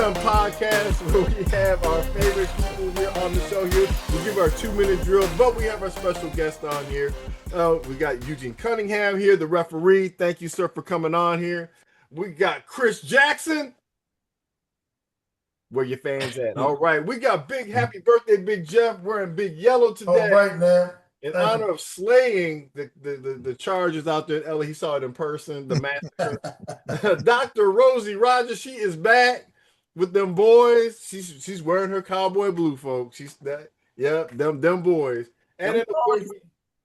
Done podcast, where we have our favorite people here on the show here. We give our 2-minute drill, but we have our special guest on here. We got Eugene Cunningham here, the referee. Thank you, sir, for coming on here. We got Chris Jackson. Where your fans at? All right. We got big happy birthday, Big Jeff, wearing big yellow today. All right, man. In honor of slaying the Chargers out there in LA. He saw it in person, the massacre. Dr. Rosie Rogers, she is back with them boys. She's wearing her cowboy blue, folks. She's that, yeah, them boys. And then of course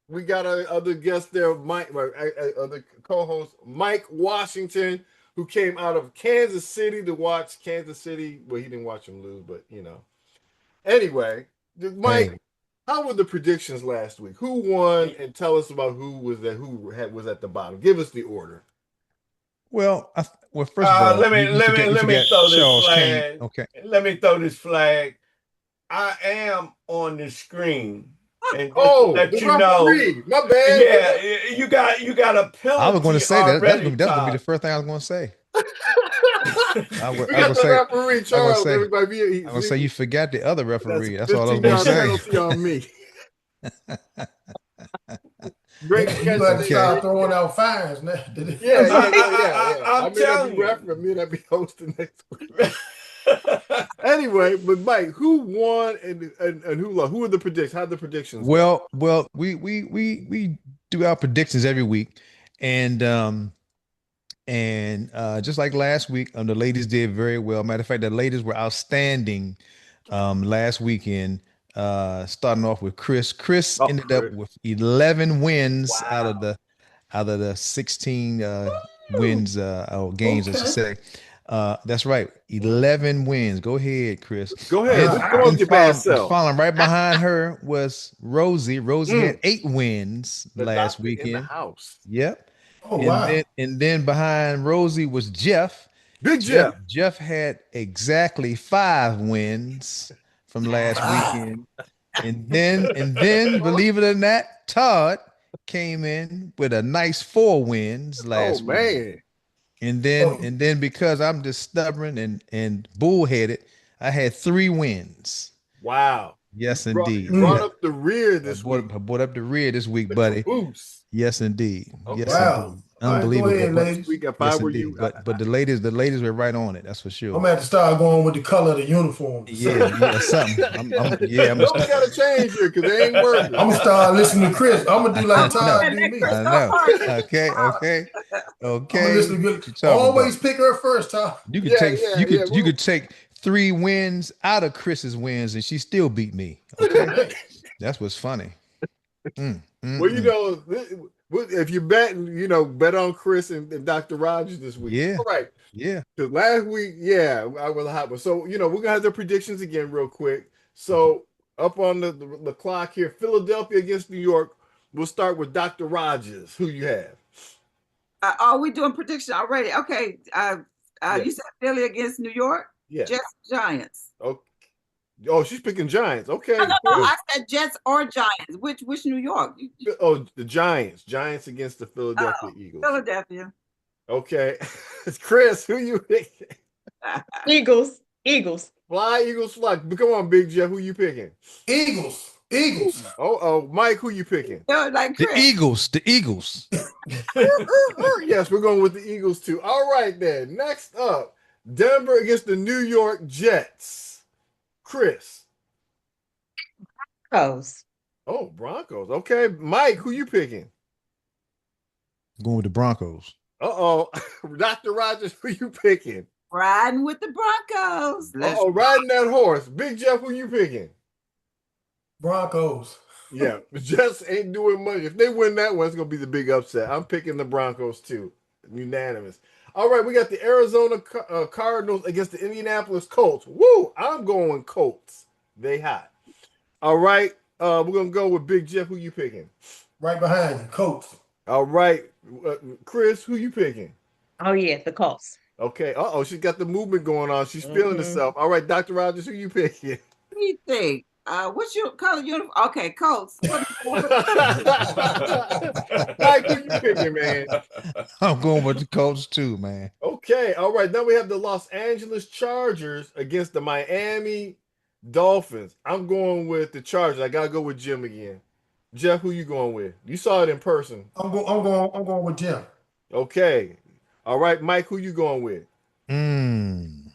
we got our other guest there, Mike, other co-host, Mike Washington, who came out of Kansas City to watch Kansas City. Well, he didn't watch them lose, but you know. Anyway, Mike. Hey. How were the predictions last week? Who won? And tell us about who was at the bottom. Give us the order. Well, first of all, let me throw this flag. Okay. Let me throw this flag. I am on the screen. And let you referee. Know. My bad. Yeah, you got a penalty. I was going to say that's going to be the first thing I was going to say. I was referee, Charles. I was going to say you forgot the other referee. That's all I was going to say. On me. Great. You got to start throwing out fines now. Yeah. I'm telling you. I may not be hosting next week. Anyway, but Mike, who won and who lost? Who are the predictions? How are the predictions? Well, we do our predictions every week, and just like last week, the ladies did very well. Matter of fact, the ladies were outstanding last weekend. Starting off with Chris. Chris ended up with 11 wins out of the 16 wins or games, I should say. That's right, 11 wins. Go ahead, Chris. Go ahead. Following right behind her was Rosie. Rosie had 8 wins last weekend. In the house. Yep. Oh, wow. And then behind Rosie was Jeff. Big Jeff. Jeff had exactly 5 wins from last weekend. And then believe it or not, Todd came in with a nice 4 wins last week. Man. And then because I'm just stubborn and bullheaded, I had 3 wins. Wow. Yes, indeed. You brought up the rear this week. I brought up the rear this week, buddy. Oops. Yes, indeed. Okay. Yes, wow. indeed. Unbelievable. But the ladies were right on it. That's for sure. I'm gonna have to start going with the color of the uniform. Yeah, something. I'm gotta change here because they ain't working. I'm gonna start listening to Chris. I'm gonna do like Todd do me. I know. Okay. Always pick her first, Todd. You could take 3 wins out of Chris's wins, and she still beat me. Okay, that's what's funny. Well, you know, if you bet on Chris and Dr. Rogers this week. Yeah. All right. Yeah. Because last week, I will have one. So, we're going to have the predictions again real quick. So, up on the clock here, Philadelphia against New York. We'll start with Dr. Rogers. Who you have? Are we doing prediction already? Okay. You said Philly against New York? Yeah. Jets, Giants. Okay. Oh, she's picking Giants. Okay. No, I said Jets or Giants. Which New York? Oh, the Giants. Giants against the Philadelphia Eagles. Philadelphia. Okay. Chris, who you picking? Eagles. Fly, Eagles, fly. Come on, Big Jeff. Who you picking? Eagles. Oh, Mike, who you picking? Like the Eagles. Yes, we're going with the Eagles too. All right, then. Next up, Denver against the New York Jets. Chris. Broncos. Oh, Broncos. Okay. Mike, who you picking? Going with the Broncos. Uh-oh. Dr. Rogers, who you picking? Riding with the Broncos. Riding that horse. Big Jeff, who you picking? Broncos. Yeah, the Jets ain't doing much. If they win that one, it's going to be the big upset. I'm picking the Broncos too. Unanimous. All right, we got the Arizona Cardinals against the Indianapolis Colts. Woo! I'm going Colts. They hot. All right, we're going to go with Big Jeff. Who you picking? Right behind you, Colts. All right, Chris, who you picking? Oh, yeah, the Colts. Okay. She's got the movement going on. She's feeling herself. All right, Dr. Rogers, who you picking? What do you think? What's your color uniform? Okay, Colts. Mike, who you picking, man? I'm going with the Colts too, man. Okay. Okay, all right. Now we have the Los Angeles Chargers against the Miami Dolphins. I'm going with the Chargers. I gotta go with Jim again. Jeff, who you going with? You saw it in person. I'm going with Jim. Okay. All right, Mike, who you going with? I'm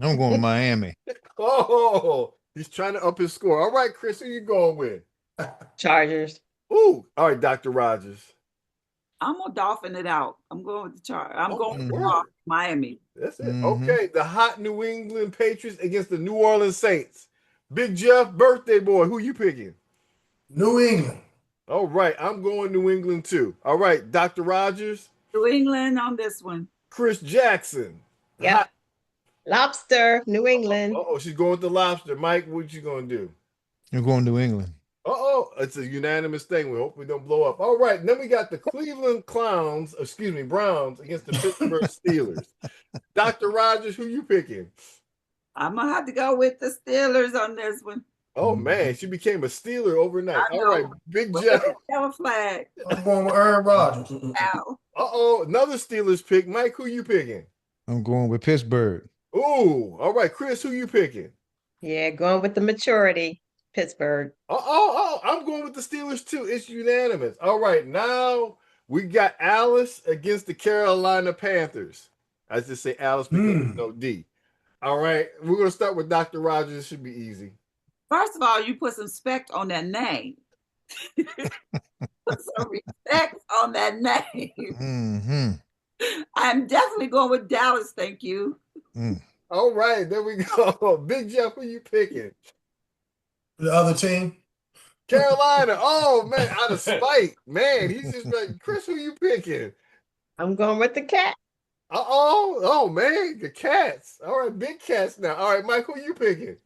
going with Miami. Oh, he's trying to up his score. All right, Chris, who you going with? Chargers. Ooh, all right, Dr. Rogers. I'm gonna dolphin it out. I'm going with the Chargers. I'm going with Miami. That's it. Okay, the hot New England Patriots against the New Orleans Saints. Big Jeff, birthday boy, who you picking? New England. All right, I'm going New England too. All right, Dr. Rogers. New England on this one. Chris Jackson. Yeah. Lobster, New England. Oh, she's going with the lobster. Mike, what you gonna do? You're going New England. It's a unanimous thing. We hope we don't blow up. All right, and then we got the Browns against the Pittsburgh Steelers. Dr. Rogers, who you picking? I'm gonna have to go with the Steelers on this one. Oh man, she became a Steeler overnight. All right, Big Jeff. Yellow flag. I'm going with Aaron Rodgers. Another Steelers pick. Mike, who you picking? I'm going with Pittsburgh. Ooh, all right, Chris, who you picking? Yeah, going with the maturity, Pittsburgh. I'm going with the Steelers too. It's unanimous. All right, now we got Alice against the Carolina Panthers. I just say Alice because there's no D. All right, we're gonna start with Dr. Rogers. It should be easy. First of all, you put some respect on that name. Put some respect on that name. I'm definitely going with Dallas. Thank you. All right, there we go. Big Jeff, who you picking? The other team? Carolina. Oh, man, out of spite. Man, he's just like, Chris, who you picking? I'm going with the cat. Oh, man, the Cats. All right, big Cats now. All right, Mike, who you picking?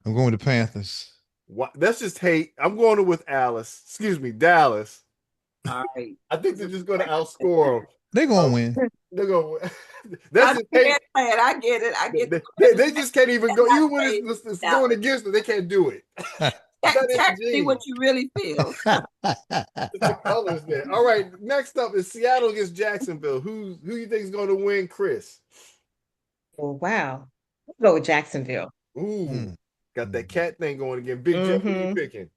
I'm going with the Panthers. What? That's just hate. I'm going with Dallas. All right. I think they're just going to outscore them. They're going to win. They're going to win. That's just hate. I get it. They just can't even go. Even when it's going against them, they can't do it. That's what you really feel. The colors there. All right, next up is Seattle against Jacksonville. Who you think is going to win, Chris? Oh, wow. Let's go with Jacksonville. Ooh, got that cat thing going again. Big Jeff, who you picking?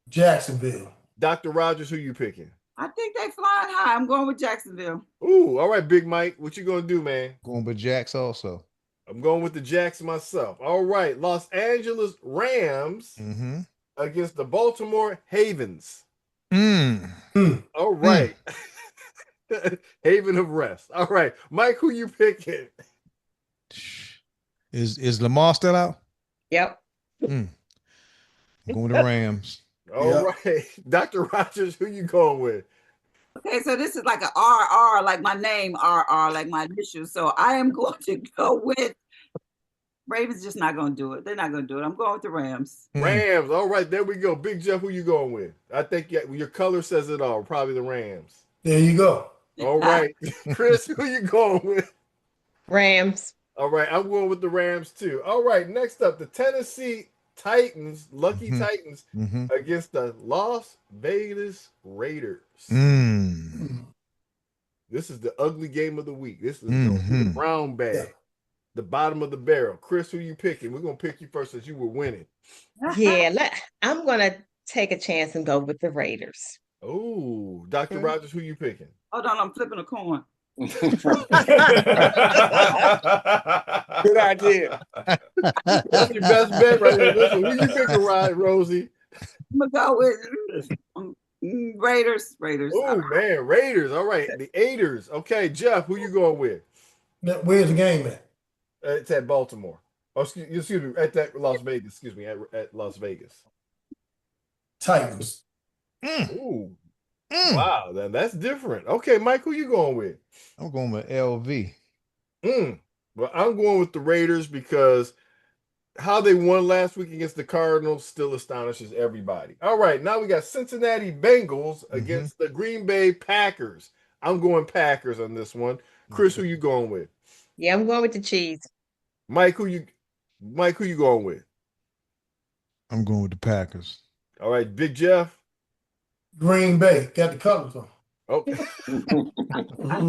Jacksonville. Dr. Rogers, who you picking? I think they flying high. I'm going with Jacksonville. Ooh, all right, Big Mike. What you going to do, man? Going with Jacks also. I'm going with the Jacks myself. All right, Los Angeles Rams against the Baltimore Havens. All right. Haven of rest. All right, Mike, who you picking? Is Lamar still out? Yep. I'm going with the Rams. All right, Dr. Rogers, who you going with? Okay, so this is like an RR, like my name, RR, like my initials. So I am going to go with Ravens. Just not going to do it. They're not going to do it. I'm going with the Rams. Rams. All right, there we go. Big Jeff, who you going with? I think your color says it all. Probably the Rams. There you go. All right, Chris, who you going with? Rams. All right, I'm going with the Rams too. All right, next up, the Tennessee Titans, Lucky Titans, against the Las Vegas Raiders. This is the ugly game of the week. This is the brown bag, the bottom of the barrel. Chris, who you picking? We're going to pick you first since you were winning. Yeah, I'm going to take a chance and go with the Raiders. Oh, Dr. Rogers, who you picking? Hold on, I'm flipping a coin. Good idea. That's your best bet right there. Listen, who you picking, Rosie? I'm gonna go with Raiders. Oh man, Raiders. All right, the Aiders. Okay, Jeff, who you going with? Where's the game at? It's at Baltimore. Oh, excuse me, at that Las Vegas. Excuse me, at Las Vegas. Titans. Ooh. Wow, then that's different. Okay, Mike, who you going with? I'm going with LV. Well, I'm going with the Raiders because how they won last week against the Cardinals still astonishes everybody. All right, now we got Cincinnati Bengals against the Green Bay Packers. I'm going Packers on this one. Chris, who you going with? Yeah, I'm going with the Chiefs. Mike, who you going with? I'm going with the Packers. All right, Big Jeff. Green Bay. Got the colors on. Okay.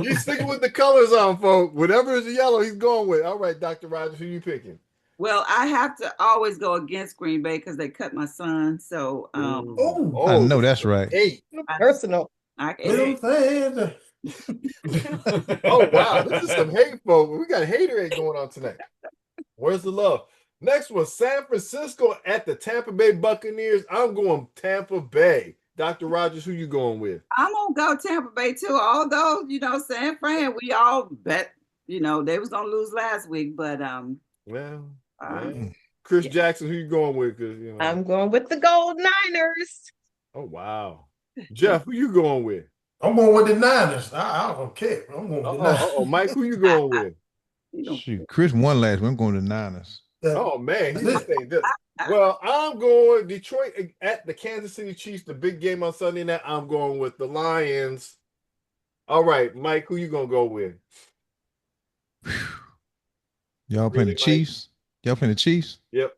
He's sticking with the colors on, folks. Whatever is yellow, he's going with. All right, Dr. Rogers, who you picking? Well, I have to always go against Green Bay because they cut my son. So I know that's right. Personal. I hate. Oh wow, this is some hate, folks. We got haterade going on tonight. Where's the love? Next one, San Francisco at the Tampa Bay Buccaneers. I'm going Tampa Bay. Dr. Rogers, who you going with? I'm gonna go Tampa Bay too. Although San Fran, we all bet they was gonna lose last week, but Chris Jackson, who you going with? I'm going with the Gold Niners. Oh wow, Jeff, who you going with? I'm going with the Niners. I don't care. I'm going with the Niners. Mike, who you going with? Shoot, Chris won last week. I'm going to the Niners. Oh man, he's just saying this. Well, I'm going Detroit at the Kansas City Chiefs, the big game on Sunday night. I'm going with the Lions. All right, Mike, who you gonna go with? Y'all playing the Chiefs? Y'all playing the Chiefs? Yep.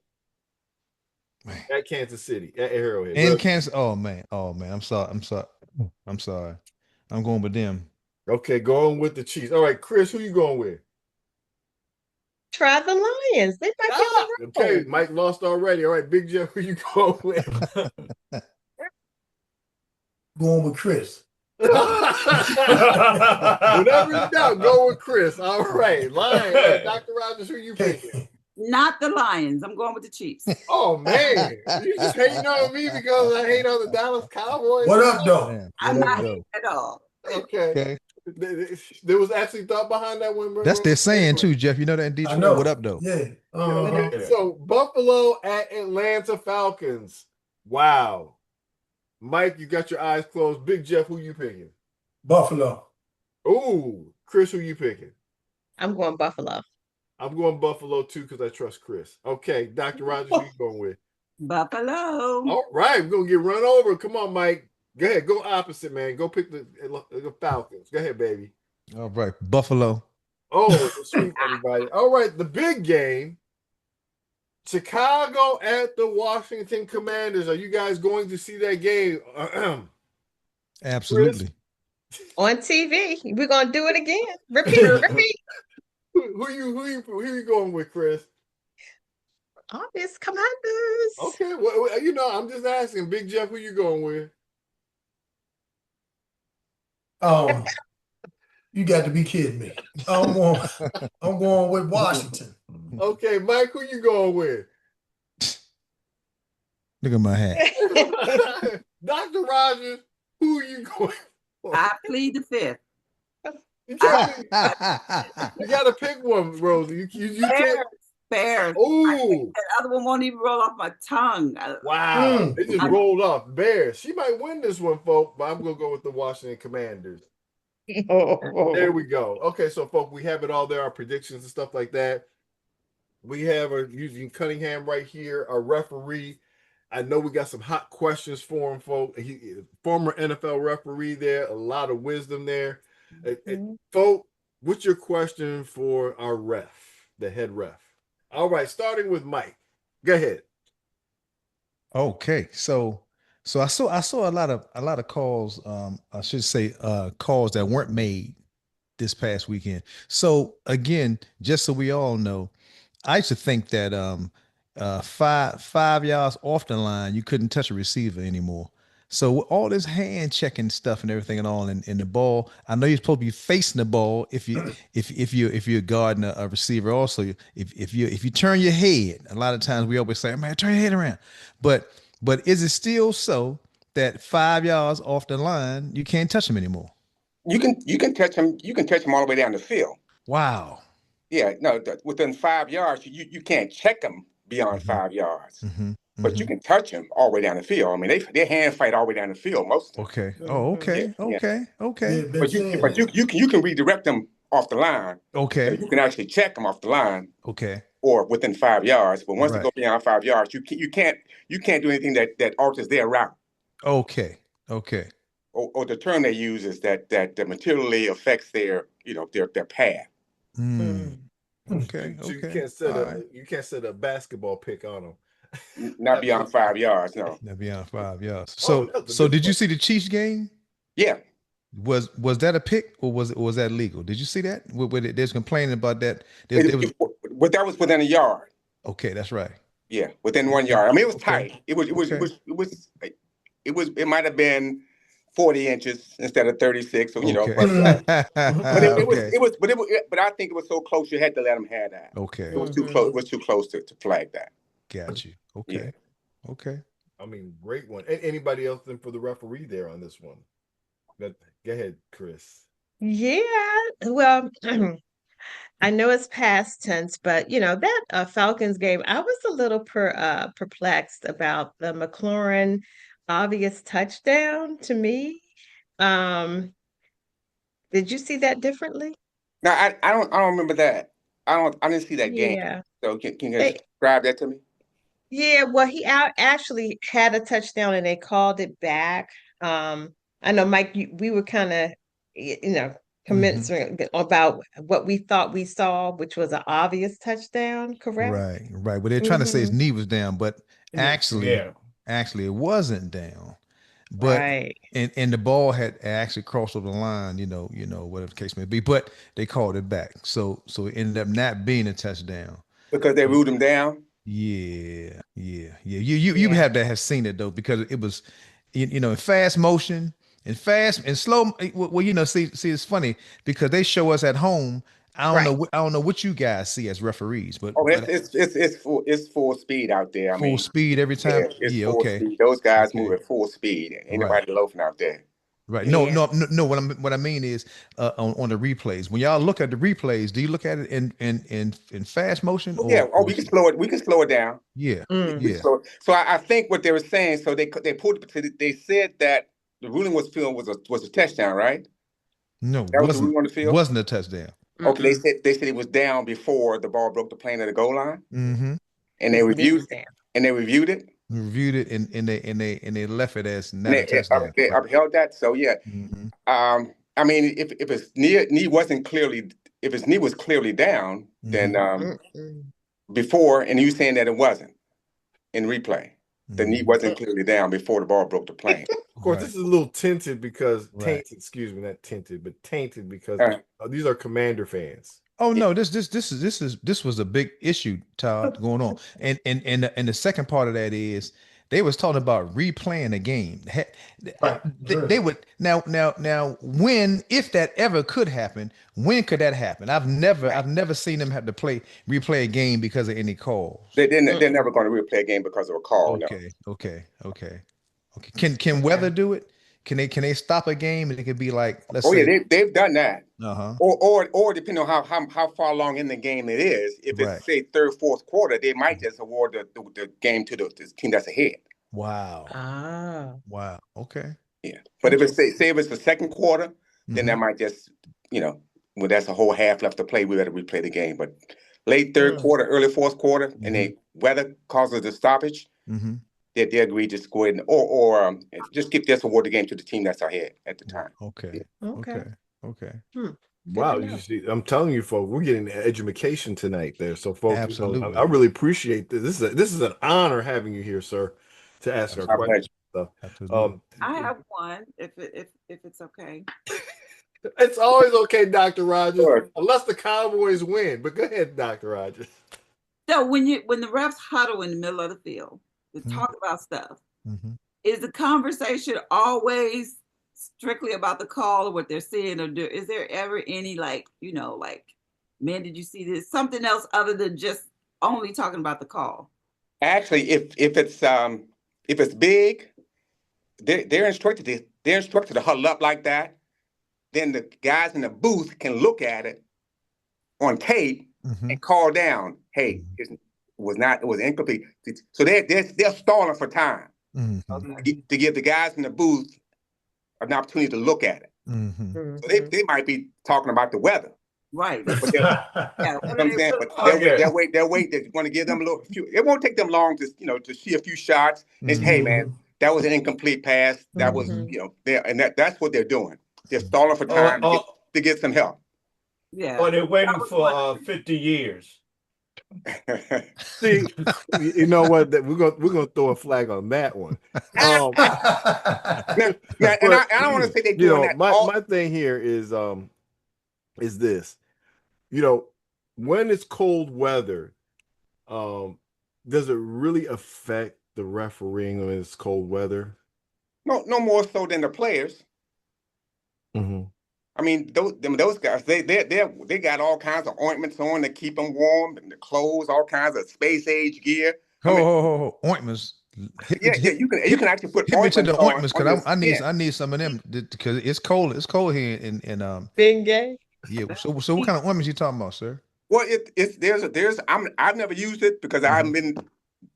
Man. At Kansas City, at Arrowhead. And Kansas. Oh man. I'm sorry. I'm going with them. Okay, going with the Chiefs. All right, Chris, who you going with? Try the Lions. They might be on the road. Okay, Mike lost already. All right, Big Jeff, who you going with? Going with Chris. Whatever in doubt, go with Chris. All right, Lions. Dr. Rogers, who you picking? Not the Lions. I'm going with the Chiefs. Oh man, you just hating on me because I hate on the Dallas Cowboys. What up, though? I'm not hating at all. Okay. There was actually thought behind that one. That's their saying too, Jeff. You know that in Detroit. Know. What up, though? Yeah. Okay, so Buffalo at Atlanta Falcons. Wow. Mike, you got your eyes closed. Big Jeff, who you picking? Buffalo. Ooh, Chris, who you picking? I'm going Buffalo. I'm going Buffalo too because I trust Chris. Okay, Dr. Rogers, who you going with? Buffalo. All right, we're gonna get run over. Come on, Mike. Go ahead, go opposite, man. Go pick the Falcons. Go ahead, baby. All right, Buffalo. Oh, sweet everybody. All right, the big game. Chicago at the Washington Commanders. Are you guys going to see that game? Absolutely. Chris? On TV. We're gonna do it again. Repeat. Who you going with, Chris? Obvious Commanders. Okay, well, I'm just asking. Big Jeff, who you going with? Oh, you got to be kidding me. I'm going with Washington. Okay, Mike, who you going with? Look at my hat. Dr. Rogers, who you going for? I plead the fifth. You got to pick one, Rosie. You can't. Bears. Ooh. That other one won't even roll off my tongue. Wow. It just rolled off. Bears. She might win this one, folks, but I'm going to go with the Washington Commanders. There we go. Okay, so, folks, we have it all there, our predictions and stuff like that. We have using Cunningham right here, our referee. I know we got some hot questions for him, folks. He former NFL referee there, a lot of wisdom there. Folks, what's your question for our ref, the head ref? All right, starting with Mike. Go ahead. Okay, so I saw a lot of calls. I should say calls that weren't made this past weekend. So again, just so we all know, I used to think that 5 yards off the line you couldn't touch a receiver anymore. So all this hand checking stuff and everything and all in the ball, I know you're supposed to be facing the ball if you're guarding a receiver. Also, if you turn your head, a lot of times we always say, "Man, turn your head around." But is it still so that 5 yards off the line you can't touch them anymore? You can touch them. You can touch them all the way down the field. Wow. Yeah, no, within 5 yards, you can't check them beyond 5 yards. But you can touch them all the way down the field. I mean, they hand fight all the way down the field most of them. Okay. Oh, okay. Yeah, okay. yeah. Okay. But you can redirect them off the line. Okay. You can actually check them off the line. Okay. Or within 5 yards. But once they go beyond 5 yards, you can't do anything that alters their route. Okay. Okay. Or the term they use is that materially affects their path. Okay. So Okay. you can't set a basketball pick on them. Not beyond 5 yards, no. Not beyond 5 yards. So did you see the Chiefs game? Yeah. Was that a pick or was that legal? Did you see that? There's complaining about that. There was, But that was within a yard. okay, that's right. Yeah, within 1 yard. I mean, it was tight. It might have been 40 inches instead of 36. So, Okay. But I think it was so close you had to let them have that. Okay. It was too close. It was too close to flag that. Got you. Okay. Yeah. Okay. I mean, great one. Anybody else then for the referee there on this one? Go ahead, Chris. Yeah, well, I know it's past tense, but that Falcons game, I was a little perplexed about the McLaurin obvious touchdown to me. Did you see that differently? No, I don't remember that. I didn't see that game. Yeah. So can you describe that to me? Yeah, well, he actually had a touchdown and they called it back. I know, Mike, we were kind of, commensurate about what we thought we saw, which was an obvious touchdown, correct? Right, right. Well, they're trying to say his knee was down, but actually it wasn't down. But right. and the ball had actually crossed over the line, whatever the case may be. But they called it back. So it ended up not being a touchdown. Because they ruled him down? Yeah. You have to have seen it though, because it was in fast motion and fast and slow. Well, see, it's funny because they show us at home. I don't know what you guys see as referees, but it's full speed out there. Full speed every time. Yeah, full speed. Those guys move at full speed. Ain't nobody loafing out there. Right. No. What I mean is on the replays. When y'all look at the replays, do you look at it in fast motion? We can slow it. We can slow it down. Yeah. So I think what they were saying. So they said that the ruling was a touchdown, right? No, that was the ruling on the field. Wasn't a touchdown. Okay, they said it was down before the ball broke the plane of the goal line. Mm-hmm. And they reviewed it. And they reviewed it. And they left it as not a touchdown. They upheld that. So yeah. Mm-hmm. I mean, if his knee wasn't clearly, if his knee was clearly down, then before, and you saying that it wasn't in replay, the knee wasn't clearly down before the ball broke the plane. Of course, this is a little tinted because excuse me, not tinted, but tainted because these are Commander fans. Oh no, this was a big issue, Todd, going on. And the second part of that is they was talking about replaying the game. They would now when, if that ever could happen, when could that happen? I've never seen them have to replay a game because of any calls. They're never going to replay a game because of a call. Okay. Can weather do it? Can they stop a game and it could be like, let's say they've done that. Or depending on how far along in the game it is, if it's say third, fourth quarter, they might just award the game to the team that's ahead. Wow. Wow. Okay. Yeah. But if it's say if it's the second quarter, then that might just, when that's a whole half left to play, we better replay the game. But late third quarter, early fourth quarter, and the weather causes the stoppage. They agree just go ahead or just award the game to the team that's ahead at the time. Okay. Wow, you see, I'm telling you, folks, we're getting education tonight there. So, folks, absolutely. I really appreciate this. This is an honor having you here, sir, to ask our questions. I have one, if it's okay. It's always okay, Dr. Rogers, unless the Cowboys win. But go ahead, Dr. Rogers. So when the refs huddle in the middle of the field to talk about stuff, is the conversation always strictly about the call or what they're seeing, or is there ever any man, did you see this? Something else other than just only talking about the call? Actually, if it's big, they're instructed to huddle up like that. Then the guys in the booth can look at it on tape and call down, hey, it was incomplete. So they're stalling for time to give the guys in the booth an opportunity to look at it. So they might be talking about the weather. Right. But they'll wait. They're going to give them a little few. It won't take them long to see a few shots and say, hey man, that was an incomplete pass. That was, that's what they're doing. They're stalling for time to get some help. Yeah. Or they're waiting for 50 years. See, you know what? We're gonna throw a flag on that one. Now, and I don't want to say they're doing that. My thing here is this. When it's cold weather, does it really affect the refereeing when it's cold weather? No more so than the players. Mm-hmm. I mean, those guys, they got all kinds of ointments on to keep them warm, and the clothes, all kinds of space age gear. Ointments. You can actually put hit me to the ointments because I need some of them because it's cold. It's cold here in Bengay. Yeah. So what kind of ointments you talking about, sir? Well, I've never used it because I haven't been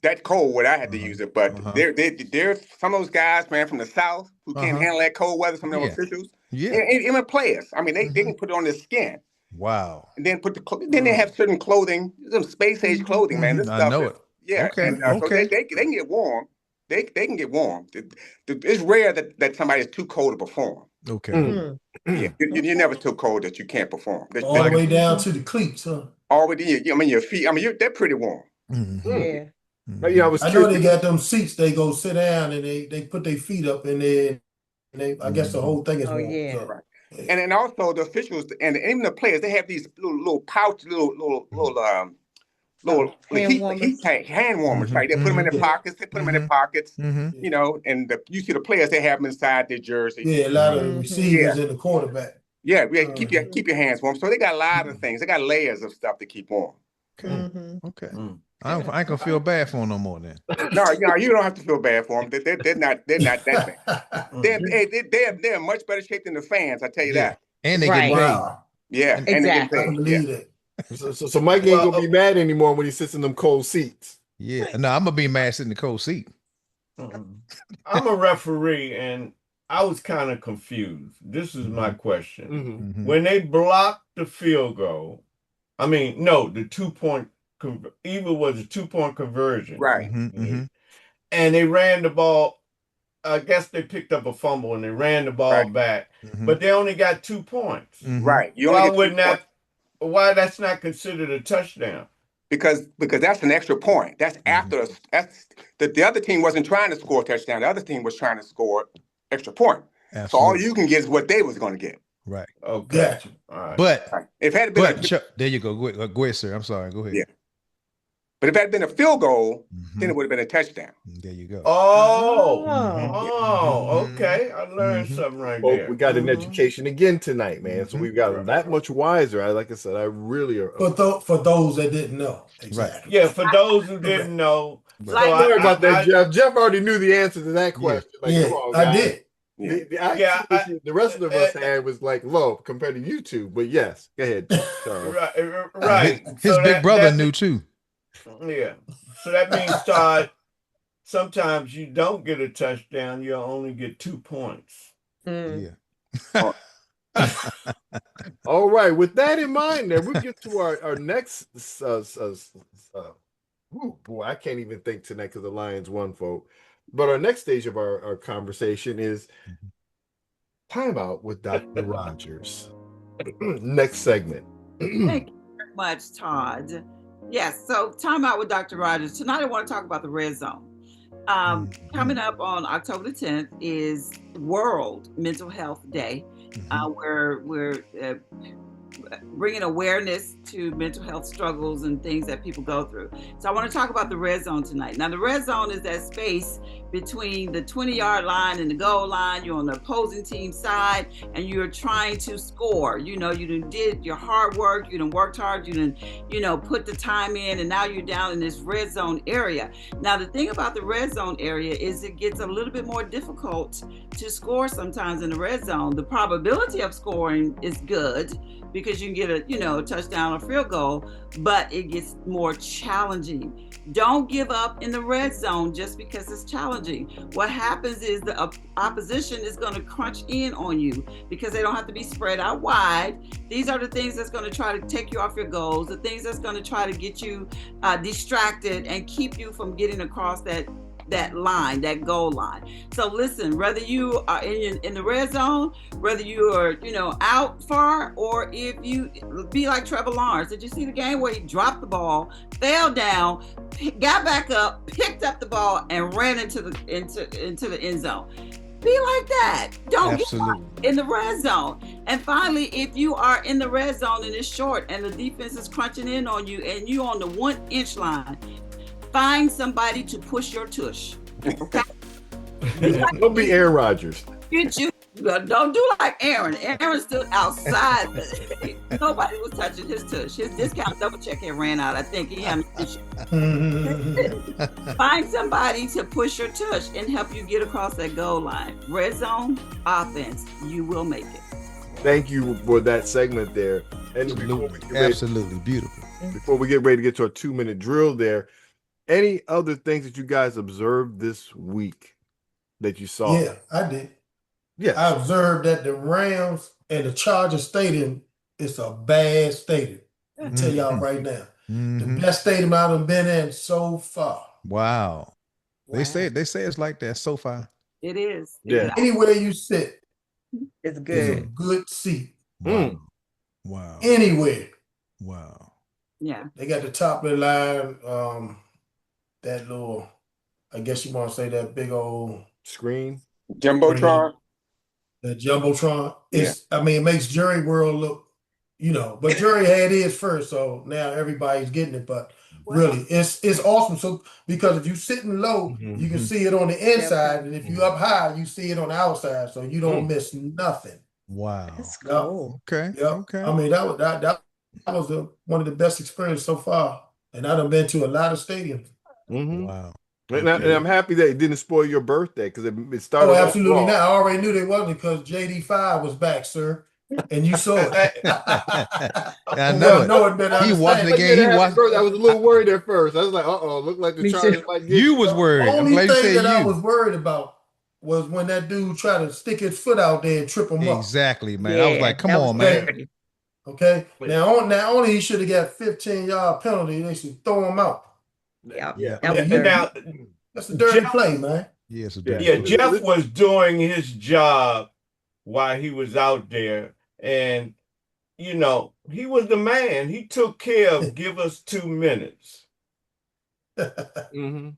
that cold where I had to use it. But there's some of those guys, man, from the South who can't handle that cold weather. Some of them officials, and even players. I mean, they can put it on their skin. Wow. And then then they have certain clothing, some space age clothing, man. This stuff I know it. Yeah. Okay. And, so they can get warm. They can get warm. It's rare that somebody is too cold to perform. Okay. Yeah, you're never too cold that you can't perform. All the way down to the cleats, huh? Already, I mean, your feet. I mean, they're pretty warm. Yeah. I know they got them seats. They go sit down and they put their feet up in there. And I guess the whole thing is warm. Yeah. So. Right. And then also the officials and even the players, they have these little pouch, little hand warmers, right? They put them in their pockets. They put them in their pockets. You know, and you see the players, they have them inside their jersey. Yeah, a lot of receivers and the quarterback. Yeah, keep your hands warm. So they got a lot of things. They got layers of stuff to keep warm. Okay. I ain't gonna feel bad for them no more then. No, you don't have to feel bad for them. They're not that bad. They're in much better shape than the fans. I tell you that. And they get paid. Wow. Yeah, Exactly. and they get I paid. can believe that. So Mike ain't gonna be mad anymore when he sits in them cold seats. Yeah. No, I'm gonna be mad sitting in the cold seat. I'm a referee and I was kind of confused. This is my question. When they blocked the field goal, I mean, no, the 2-point even was a 2-point conversion. Right. And they ran the ball. I guess they picked up a fumble and they ran the ball back, but they only got 2 points. Right. Why that's not considered a touchdown? Because that's an extra point. That's after the other team wasn't trying to score a touchdown. The other team was trying to score extra point. Absolutely. So all you can get is what they was going to get. Right. Okay. Gotcha. All right. But if it had been there you go. Go ahead, sir. I'm sorry. Go ahead. Yeah. But if it had been a field goal, then it would have been a touchdown. There you go. Okay. I learned something there. We got an education again tonight, man. So we've got that much wiser. Like I said, I really are. For those that didn't know. Exactly. Right. Yeah, for those who didn't know. Sorry about that, Jeff. Jeff already knew the answer to that question. Yeah, I did. The rest of us had was like low compared to YouTube, but yes, go ahead. Right. His big brother knew too. Yeah. So that means, Todd, sometimes you don't get a touchdown, you'll only get 2 points. Yeah. All right. With that in mind, then we'll get to our next. Boy, I can't even think tonight because the Lions won, folks. But our next stage of our conversation is Timeout with Dr. Rogers. Next segment. Thank you very much, Todd. Yes, so Timeout with Dr. Rogers. Tonight I want to talk about the red zone. Coming up on October the 10th is World Mental Health Day, where we're bringing awareness to mental health struggles and things that people go through. So I want to talk about the red zone tonight. Now, the red zone is that space between the 20-yard line and the goal line. You're on the opposing team side and you're trying to score. You did your hard work, you done worked hard, you done, put the time in, and now you're down in this red zone area. Now, the thing about the red zone area is it gets a little bit more difficult to score sometimes in the red zone. The probability of scoring is good because you can get a touchdown or field goal, but it gets more challenging. Don't give up in the red zone just because it's challenging. What happens is the opposition is going to crunch in on you because they don't have to be spread out wide. These are the things that's going to try to take you off your goals, the things that's going to try to get you distracted and keep you from getting across that that line, that goal line. So listen, whether you are in the red zone, whether you are, out far, or if you be like Trevor Lawrence. Did you see the game where he dropped the ball, fell down, got back up, picked up the ball, and ran into the end zone? Be like that. Don't get in the red zone. And finally, if you are in the red zone and it's short and the defense is crunching in on you and you on the 1-inch line, find somebody to push your tush. Okay? Don't be Aaron Rodgers. Don't do like Aaron. Aaron stood outside. Nobody was touching his tush. His discount double check had ran out. I think he had an issue. Find somebody to push your tush and help you get across that goal line. Red zone offense, you will make it. Thank you for that segment there. And absolutely beautiful. Before we get ready to get to a 2-minute drill there, any other things that you guys observed this week that you saw? Yeah, I did. Yeah, I observed that the Rams and the Chargers stadium is a bad stadium. I'll tell y'all right now. The best stadium I've been in so far. Wow. They say it's like that so far. It is. Yeah. Anywhere you sit, it's good. It's a good seat. Wow. Anywhere. Wow. Yeah. They got the top of the line, that little, I guess you want to say that big old screen. Jumbotron. The Jumbotron. It makes Jerry World look, but Jerry had his first, so now everybody's getting it. But really, it's awesome. So because if you're sitting low, you can see it on the inside, and if you're up high, you see it on the outside, so you don't miss nothing. Wow. That's cool. Okay. Okay. I mean, that was one of the best experiences so far, and I've been to a lot of stadiums. Wow. And I'm happy that it didn't spoil your birthday because it started. Oh, absolutely not. I already knew they wasn't because JD5 was back, sir, and you saw it. I know it. He watching the game. I was a little worried at first. I was like, looked like the Chargers might get you. Was worried. The only thing that I was worried about was when that dude tried to stick his foot out there and trip him up. Exactly, man. I was like, come on, man. Okay. Now only he should have got 15-yard penalty. They should throw him out. Yeah. That's a dirty play, man. Yes, Jeff was doing his job while he was out there, and he was the man. He took care of give us 2 minutes. That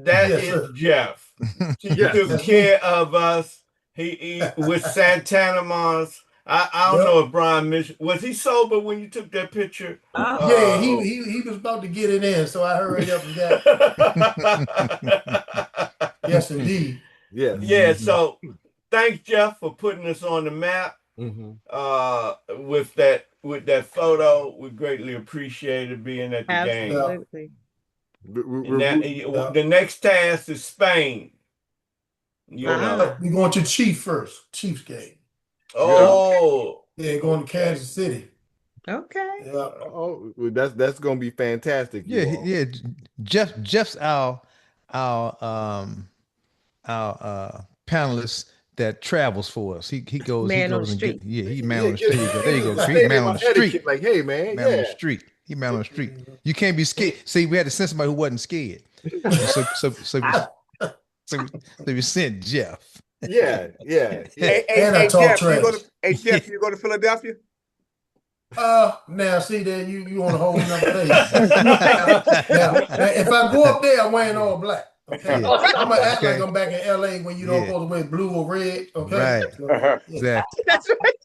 is Jeff. He took care of us. He with Santana Mons. I don't know if Brian was he sober when you took that picture? Yeah, he was about to get it in, so I hurried up and got it. Yes, indeed. Yeah. Yeah. So thanks, Jeff, for putting us on the map. With that photo, we greatly appreciated being at the game. Absolutely. The next task is Spain. We're going to Chiefs first. Chiefs game. Oh, yeah, going to Kansas City. Okay. Yeah. Oh, that's gonna be fantastic. Yeah. Jeff's our panelist that travels for us. He goes. Man on the and street. he's man on the street. There you go. He's man on the street. Like, hey, man. Man on the street. He man on the street. You can't be scared. See, we had to send somebody who wasn't scared. So we sent Jeff. Yeah. Hey, Jeff, you go to Philadelphia? Now see there, you on a whole nother page. now, if I go up there, I'm wearing all black. Okay, I'm gonna act like I'm back in LA when you don't supposed to wear blue or red. Okay, right? So, Exactly. That's right.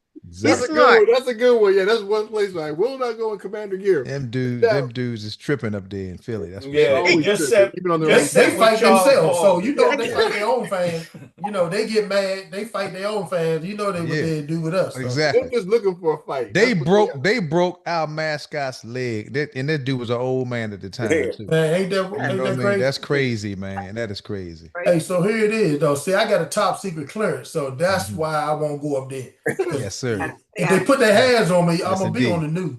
That's a good one. That's a good one. Yeah, that's one place I will not go in Commander gear. Them dudes is tripping up there in Philly. That's even on the they fight themselves. So they fight their own fans. They get mad. They fight their own fans. What they do with us. So. Exactly. They're just looking for a fight. They broke our mascot's leg. And that dude was an old man at the time too. Man, ain't that crazy? That's crazy, man. That is crazy. Hey, so here it is though. See, I got a top secret clearance, so that's why I won't go up there. Yes, sir. If they put their hands on me, I'm gonna be on the news.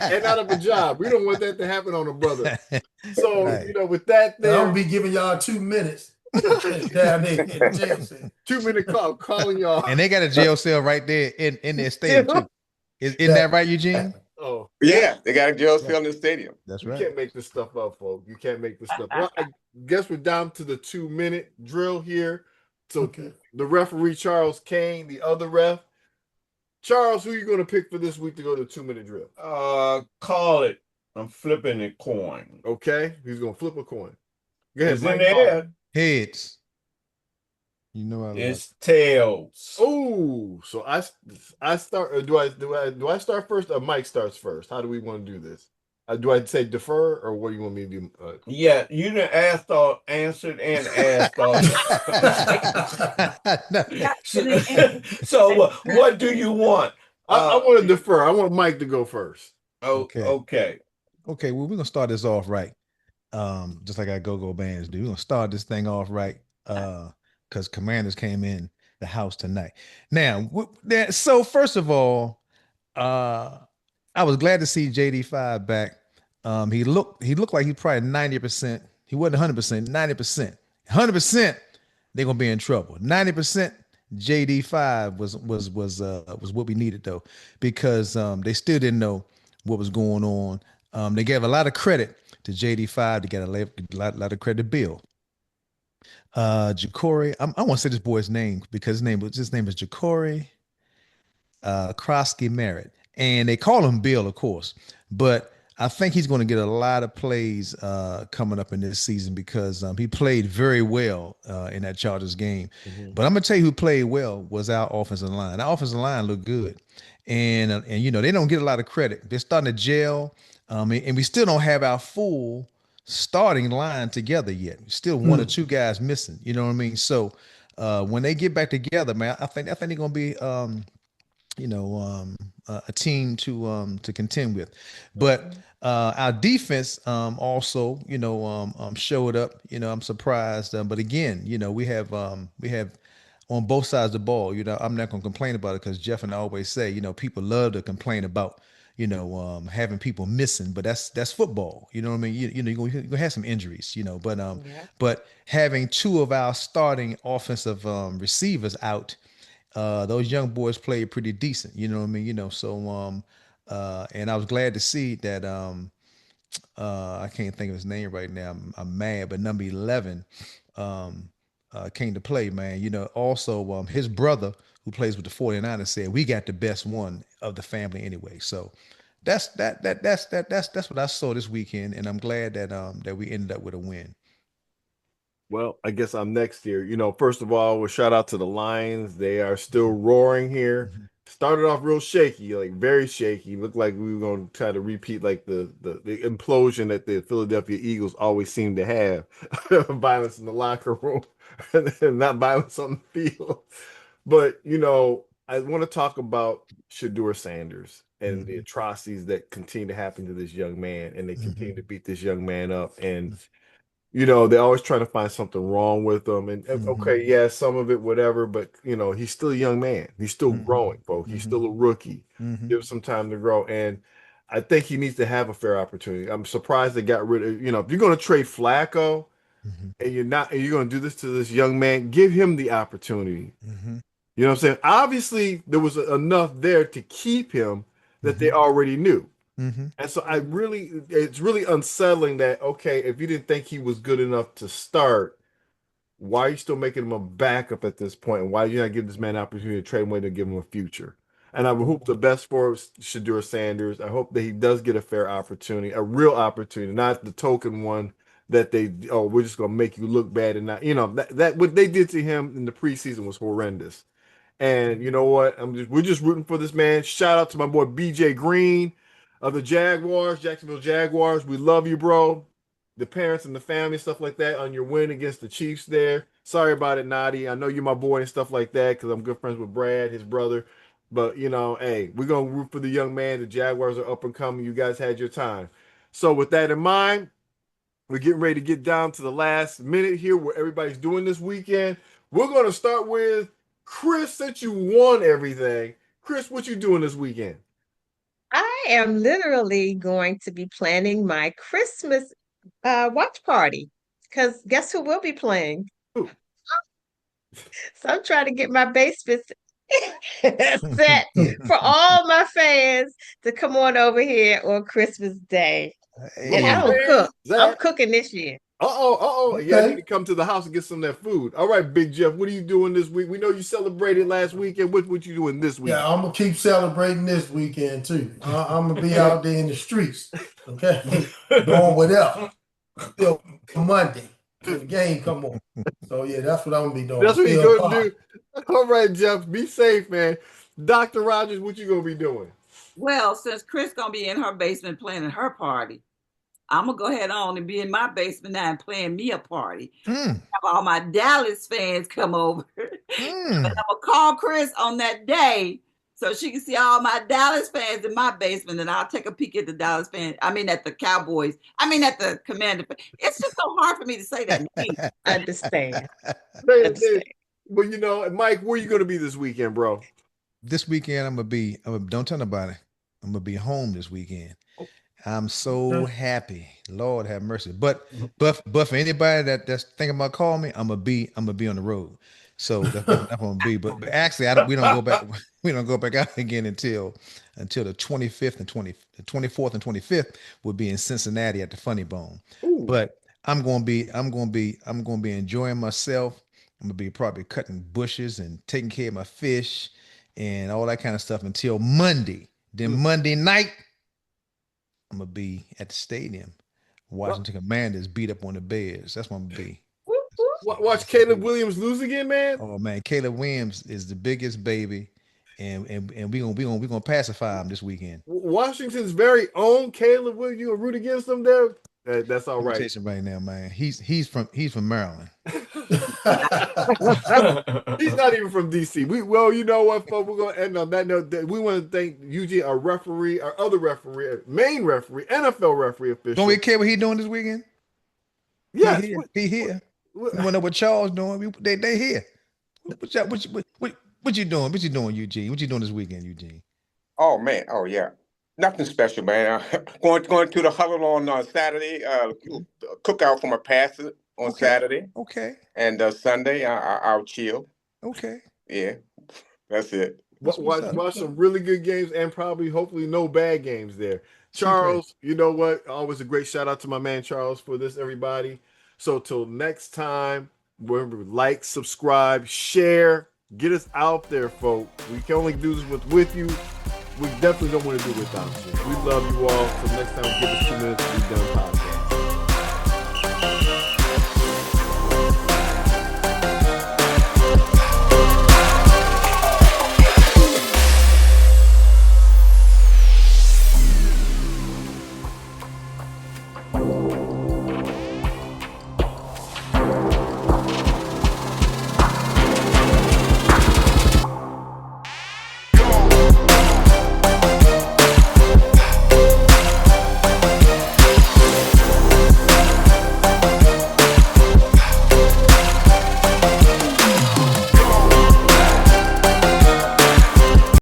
And out of a job. We don't want that to happen on a brother. So, with that there, I'm gonna be giving y'all 2 minutes down there in the jail cell. 2-minute call, calling y'all. And they got a jail cell right there in their stadium too. Isn't that right, Eugene? Oh, Yeah, they got a jail Right. cell in the stadium. That's you right. can't make this stuff up, folks. You can't make this stuff. Well, I guess we're down to the 2-minute drill here. So Okay. the referee, Charles Kane, the other ref. Charles, who are you going to pick for this week to go to the 2-minute drill? Call it. I'm flipping a coin. Okay, he's going to flip a coin. Go ahead, It's in Mike. the air. Heads. You know I love. It's tails. Oh, so I start. Or do I start first, or Mike starts first? How do we want to do this? Do I say defer, or what do you want me to do? Yeah, you done asked all, answered and asked all. So what do you want? I want to defer. I want Mike to go first. Okay. Okay, well, we're gonna start this off right. Just like our go-go bands do. We're gonna start this thing off right. Because Commanders came in the house tonight. Now, so first of all, I was glad to see JD5 back. He looked like he probably 90%. He wasn't 100%, 90%. 100%, they're gonna be in trouble. 90%, JD5 was what we needed though, because they still didn't know what was going on. They gave a lot of credit to JD5 to get a lot of credit to Bill. Ja'Cory, I want to say this boy's name because his name is Ja'Cory Krosky Merritt, and they call him Bill, of course, but I think he's going to get a lot of plays coming up in this season because he played very well in that Chargers game. But I'm gonna tell you who played well was our offensive line. Our offensive line looked good, and you know they don't get a lot of credit. They're starting to gel, and we still don't have our full starting line together yet. Still one or two guys missing. You know what I mean? So when they get back together, man, I think they're gonna be a team to contend with. But our defense also showed up. I'm surprised, but again, we have on both sides of the ball. I'm not gonna complain about it because Jeff and I always say, people love to complain about having people missing, but that's football. You know what I mean? You're gonna have some injuries, but having two of our starting offensive receivers out, those young boys played pretty decent. You know what I mean? So and I was glad to see that I can't think of his name right now. I'm mad, but number 11 came to play, man. Also his brother who plays with the 49ers said we got the best one of the family anyway. So that's what I saw this weekend, and I'm glad that we ended up with a win. Well, I guess I'm next here. First of all, we'll shout out to the Lions. They are still roaring here. Started off real shaky, like very shaky. Looked like we were going to try to repeat like the implosion that the Philadelphia Eagles always seem to have. Violence in the locker room and not violence on the field. But, I want to talk about Shedeur Sanders and the atrocities that continue to happen to this young man, and they continue to beat this young man up. And they're always trying to find something wrong with him. And okay, yeah, some of it, whatever, but he's still a young man. He's still growing, folks. He's still a rookie. Give him some time to grow. And I think he needs to have a fair opportunity. I'm surprised they got rid of, if you're going to trade Flacco and you're going to do this to this young man, give him the opportunity. You know what I'm saying? Obviously, there was enough there to keep him that they already knew. And so it's really unsettling that, okay, if you didn't think he was good enough to start, why are you still making him a backup at this point? And why did you not give this man an opportunity to trade away to give him a future? And I would hope the best for Shedeur Sanders. I hope that he does get a fair opportunity, a real opportunity, not the token one that we're just going to make you look bad. And not, that what they did to him in the preseason was horrendous. And you know what? We're just rooting for this man. Shout out to my boy BJ Green of the Jaguars, Jacksonville Jaguars. We love you, bro. The parents and the family, stuff like that, on your win against the Chiefs there. Sorry about it, Nadi. I know you're my boy and stuff like that because I'm good friends with Brad, his brother. But, hey, we're going to root for the young man. The Jaguars are up and coming. You guys had your time. So with that in mind, we're getting ready to get down to the last minute here where everybody's doing this weekend. We're going to start with Chris, since you won everything. Chris, what you doing this weekend? I am literally going to be planning my Christmas watch party because guess who will be playing? Ooh. So I'm trying to get my basements set for all my fans to come on over here on Christmas Day. And I don't cook. I'm cooking this year. Okay. Yeah, I need to come to the house and get some of that food. All right, Big Jeff, what are you doing this week? We know you celebrated last weekend. What you doing this week? Yeah, I'm gonna keep celebrating this weekend too. I'm gonna be out there in the streets, okay, doing whatever till Monday till the game come on. So yeah, that's what I'm gonna be doing. That's what you're gonna do. All right, Jeff, be safe, man. Dr. Rogers, what you gonna be doing? Well, since Chris gonna be in her basement planning her party, I'm gonna go ahead on and be in my basement now and plan me a party. Have all my Dallas fans come over. And I'm gonna call Chris on that day so she can see all my Dallas fans in my basement, and I'll take a peek at the Dallas fans. I mean, at the Cowboys. I mean, at the Commander. It's just so hard for me to say that. I understand. Well, you know, Mike, where you gonna be this weekend, bro? This weekend, I'm gonna be. Don't tell nobody. I'm gonna be home this weekend. I'm so happy. Lord have mercy. But for anybody that's thinking about calling me, I'm gonna be on the road. So that's what I'm gonna be. But actually, we don't go back. We don't go back out again until the 25th and the 24th and 25th. We'll be in Cincinnati at the Funny Bone. Ooh. But I'm gonna be enjoying myself. I'm gonna be probably cutting bushes and taking care of my fish and all that kind of stuff until Monday. Then Monday night, I'm gonna be at the stadium watching the Commanders beat up on the Bears. That's what I'm gonna be. Watch Caleb Williams lose again, man. Oh man, Caleb Williams is the biggest baby, and we gonna pacify him this weekend. Washington's very own Caleb Williams. You gonna root against him there? That's all right. Right now, man. He's from Maryland. He's not even from DC. Well, you know what, folks? We're gonna end on that note. We want to thank Eugene, our referee, our other referee, main referee, NFL referee official. Don't we care what he's doing this weekend? Yeah, he here. We want to know what Charles doing. They here. What you doing? What you doing, Eugene? What you doing this weekend, Eugene? Oh man. Oh yeah. Nothing special, man. Going to the huddle on Saturday. Cookout for my pastor on Saturday. Okay. And Sunday, I'll chill. Okay. Yeah, that's it. Watch some really good games and probably, hopefully, no bad games there. Charles, you know what? Always a great shout out to my man Charles for this, everybody. So till next time, remember, like, subscribe, share, get us out there, folks. We can only do this with you. We definitely don't want to do it without you. We love you all. So next time, give us 2 minutes to be done podcast.